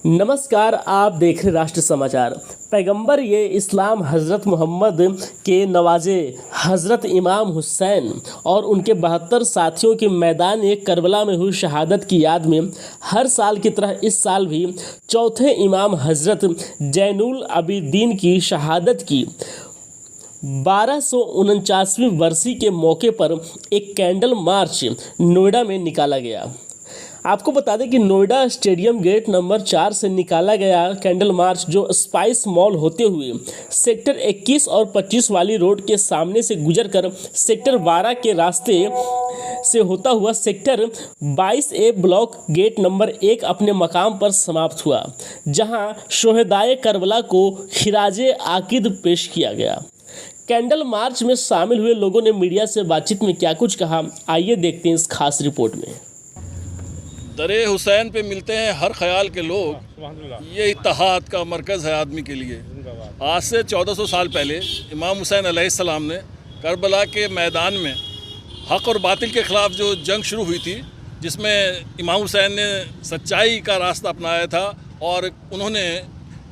नमस्कार, आप देख रहे राष्ट्र समाचार। पैगंबर ये इस्लाम हज़रत मोहम्मद के नवाजे हज़रत इमाम हुसैन और उनके 72 साथियों की मैदान करबला में हुई शहादत की याद में हर साल की तरह इस साल भी चौथे इमाम हज़रत जैनुल आबिदीन की शहादत की 1249वीं वर्षी के मौके पर एक कैंडल मार्च नोएडा में निकाला गया। आपको बता दें कि नोएडा स्टेडियम गेट नंबर 4 से निकाला गया कैंडल मार्च, जो स्पाइस मॉल होते हुए सेक्टर 21 और 25 वाली रोड के सामने से गुजरकर सेक्टर 12 के रास्ते से होता हुआ sector 22A block gate number 1 अपने मकाम पर समाप्त हुआ, जहां शोहदाए करबला को खिराजे आकिद पेश किया गया। कैंडल मार्च में शामिल हुए लोगों ने मीडिया से बातचीत में क्या कुछ कहा, आइए देखते हैं इस खास रिपोर्ट में। दरे हुसैन पे मिलते हैं हर ख्याल के लोग, ये इत्तेहाद का मरकज़ है आदमी के लिए। आज से 1400 साल पहले इमाम हुसैन अलैहिस्सलाम ने करबला के मैदान में हक़ और बातिल के ख़िलाफ़ जो जंग शुरू हुई थी, जिसमें इमाम हुसैन ने सच्चाई का रास्ता अपनाया था और उन्होंने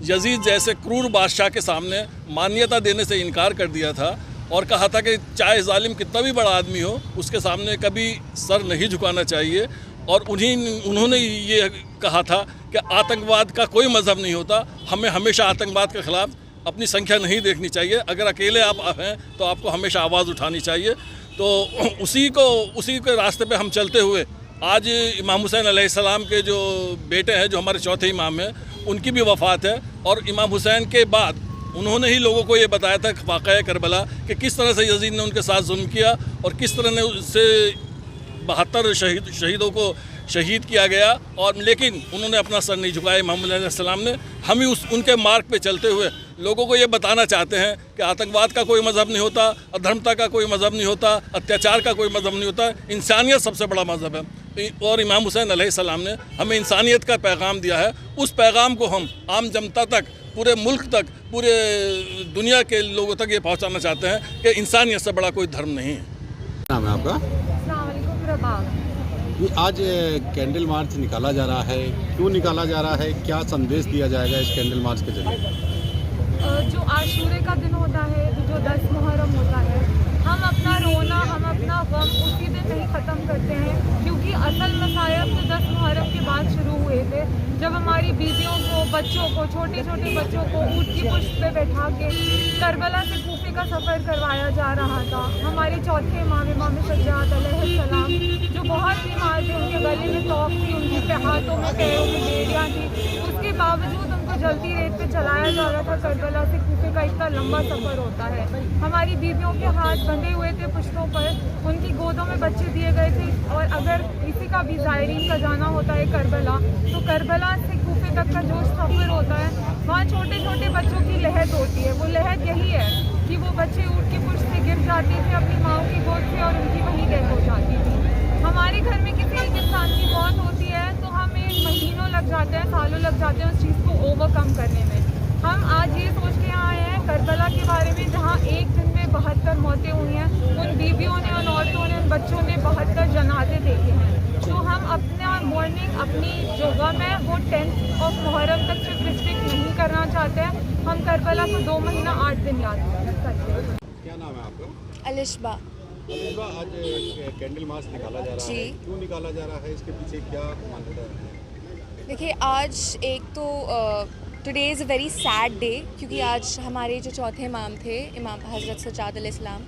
यजीद जैसे क्रूर बादशाह के सामने मान्यता देने से इनकार कर दिया था और कहा था कि चाहे जालिम कितना भी बड़ा आदमी हो, उसके सामने कभी सर नहीं झुकाना चाहिए। और उन्होंने ये कहा था कि आतंकवाद का कोई मज़हब नहीं होता, हमें हमेशा आतंकवाद के ख़िलाफ़ अपनी संख्या नहीं देखनी चाहिए। अगर अकेले आप हैं तो आपको हमेशा आवाज़ उठानी चाहिए। तो उसी के रास्ते पे हम चलते हुए आज इमाम हुसैन अलैहिस्सलाम के जो बेटे हैं, जो हमारे चौथे इमाम हैं, उनकी भी वफ़ात है। और इमाम हुसैन के बाद उन्होंने ही लोगों को ये बताया था वाक़या करबला कि किस तरह से यजीद ने उनके साथ जुल्म किया और किस तरह ने उससे 72 शहीदों को शहीद किया गया। और लेकिन उन्होंने अपना सर नहीं झुकाया इमाम अलैहिस्सलाम ने। हम ही उनके मार्ग पे चलते हुए लोगों को ये बताना चाहते हैं कि आतंकवाद का कोई मज़हब नहीं होता, अधर्मता का कोई मज़हब नहीं होता, अत्याचार का कोई मज़हब नहीं होता। इंसानियत सबसे बड़ा मज़हब है और इमाम हुसैन अलैहिस्सलाम ने हमें इंसानियत का पैगाम दिया है। उस पैगाम को हम आम जनता तक, पूरे मुल्क तक, पूरे दुनिया के लोगों तक ये पहुँचाना चाहते हैं कि इंसानियत से बड़ा कोई धर्म नहीं है। नाम है आपका? ये आज कैंडल मार्च निकाला जा रहा है, क्यों निकाला जा रहा है, क्या संदेश दिया जाएगा इस कैंडल मार्च के जरिए? जो आशूरे का दिन होता है, जो 10 मुहर्रम होता है, हम अपना रोना, हम अपना गम उसी दिन नहीं ख़त्म करते हैं, क्योंकि असल मसायब तो 10 मुहर्रम के बाद शुरू हुए थे, जब हमारी बीवियों को, बच्चों को, छोटे छोटे बच्चों को ऊँट की पुश्त पे बैठा के करबला से कूफे का सफ़र करवाया जा रहा था। हमारे चौथे इमाम सज्जाद अलैहिस्सलाम, जो बहुत बीमार थे, उनके गले में तौक थी, उनके हाथों में पैरों में बेड़ियाँ थी, उसके बावजूद उनको जलती रेत पे चलाया जा रहा था। करबला से कूफे का इतना लंबा सफ़र होता है। हमारी बीवियों के हाथ बंधे हुए थे पुश्तों पर, उनकी गोदों में बच्चे दिए गए थे। और अगर किसी का भी ज़ायरीन का जाना होता है करबला, तो करबला से कूफे तक का जो सफ़र होता है, वहाँ छोटे छोटे बच्चों की लहद होती है। वो लहद यही है कि वो बच्चे ऊँट की पुश्त से गिर जाते थे अपनी माँ की गोद से और उनकी वहीं डेथ हो जाती थी। हमारे घर में किसी एक इंसान की मौत होती है तो हमें महीनों लग जाते हैं, सालों लग जाते हैं उस चीज़ को ओवरकम करने में। हम आज ये सोच के आए हैं करबला के बारे में, जहाँ एक दिन में 72 मौतें हुई हैं। उन बीवियों ने, उन औरतों ने, उन बच्चों ने 72 जनाजे देखे हैं। तो हम अपना मॉर्निंग, अपनी जो गम है वो 10 मुहर्रम तक सिर्फ रिस्ट्रिक्ट नहीं करना चाहते हैं। हम करबला को 2 महीना 8 दिन याद करते हैं। क्या नाम है आपका? अलिशबा। आज कैंडल मार्च निकाला जा रहा है, क्यों निकाला जा रहा है, इसके पीछे क्या मान्यता है? देखिए, आज एक तो today is a very sad day, क्योंकि आज हमारे जो चौथे इमाम थे, इमाम हज़रत सज्जाद अलैहिस्सलाम,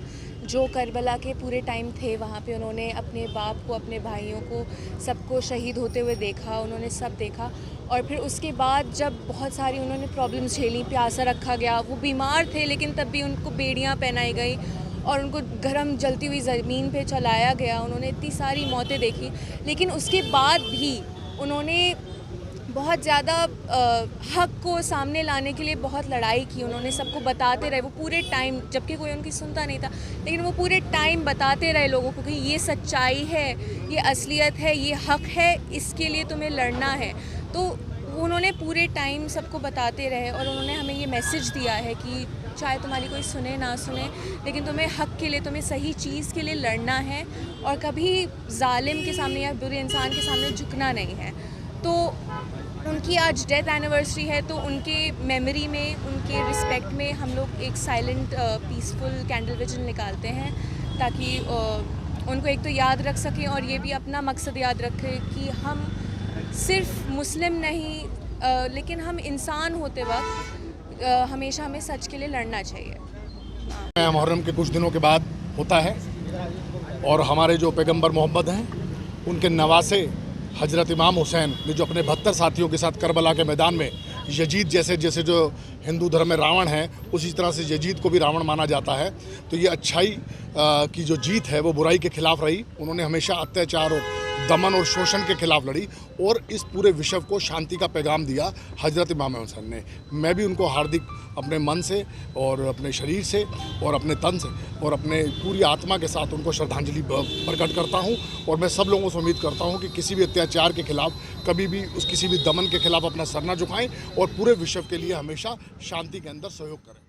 जो करबला के पूरे टाइम थे वहाँ पे, उन्होंने अपने बाप को, अपने भाइयों को, सबको शहीद होते हुए देखा, उन्होंने सब देखा। और फिर उसके बाद जब बहुत सारी उन्होंने प्रॉब्लम्स झेली, प्यासा रखा गया, वो बीमार थे लेकिन तब भी उनको बेड़ियाँ पहनाई गई और उनको गर्म जलती हुई ज़मीन पे चलाया गया। उन्होंने इतनी सारी मौतें देखी, लेकिन उसके बाद भी उन्होंने बहुत ज़्यादा हक़ को सामने लाने के लिए बहुत लड़ाई की। उन्होंने सबको बताते रहे, वो पूरे टाइम, जबकि कोई उनकी सुनता नहीं था, लेकिन वो पूरे टाइम बताते रहे लोगों को कि ये सच्चाई है, ये असलियत है, ये हक़ है, इसके लिए तुम्हें लड़ना है। तो उन्होंने पूरे टाइम सबको बताते रहे और उन्होंने हमें ये मैसेज दिया है कि चाहे तुम्हारी कोई सुने ना सुने, लेकिन तुम्हें हक़ के लिए, तुम्हें सही चीज़ के लिए लड़ना है और कभी जालिम के सामने या बुरे इंसान के सामने झुकना नहीं है। तो उनकी आज डेथ एनिवर्सरी है, तो उनके मेमोरी में, उनके रिस्पेक्ट में हम लोग एक साइलेंट पीसफुल कैंडल विजन निकालते हैं, ताकि उनको एक तो याद रख सकें और ये भी अपना मकसद याद रखें कि हम सिर्फ मुस्लिम नहीं लेकिन हम इंसान होते वक्त हमेशा हमें सच के लिए लड़ना चाहिए। मुहर्रम के कुछ दिनों के बाद होता है और हमारे जो पैगंबर मोहम्मद हैं उनके नवासे हजरत इमाम हुसैन ने जो अपने 72 साथियों के साथ करबला के मैदान में यजीद जैसे जो हिंदू धर्म में रावण है, उसी तरह से यजीद को भी रावण माना जाता है। तो ये अच्छाई की जो जीत है वो बुराई के खिलाफ रही। उन्होंने हमेशा अत्याचार और दमन और शोषण के खिलाफ लड़ी और इस पूरे विश्व को शांति का पैगाम दिया हजरत इमाम हुसैन ने। मैं भी उनको हार्दिक अपने मन से और अपने शरीर से और अपने तन से और अपने पूरी आत्मा के साथ उनको श्रद्धांजलि प्रकट करता हूं। और मैं सब लोगों से उम्मीद करता हूं कि किसी भी अत्याचार के खिलाफ, कभी भी किसी भी दमन के खिलाफ अपना सर न झुकाएं और पूरे विश्व के लिए हमेशा शांति के अंदर सहयोग करें।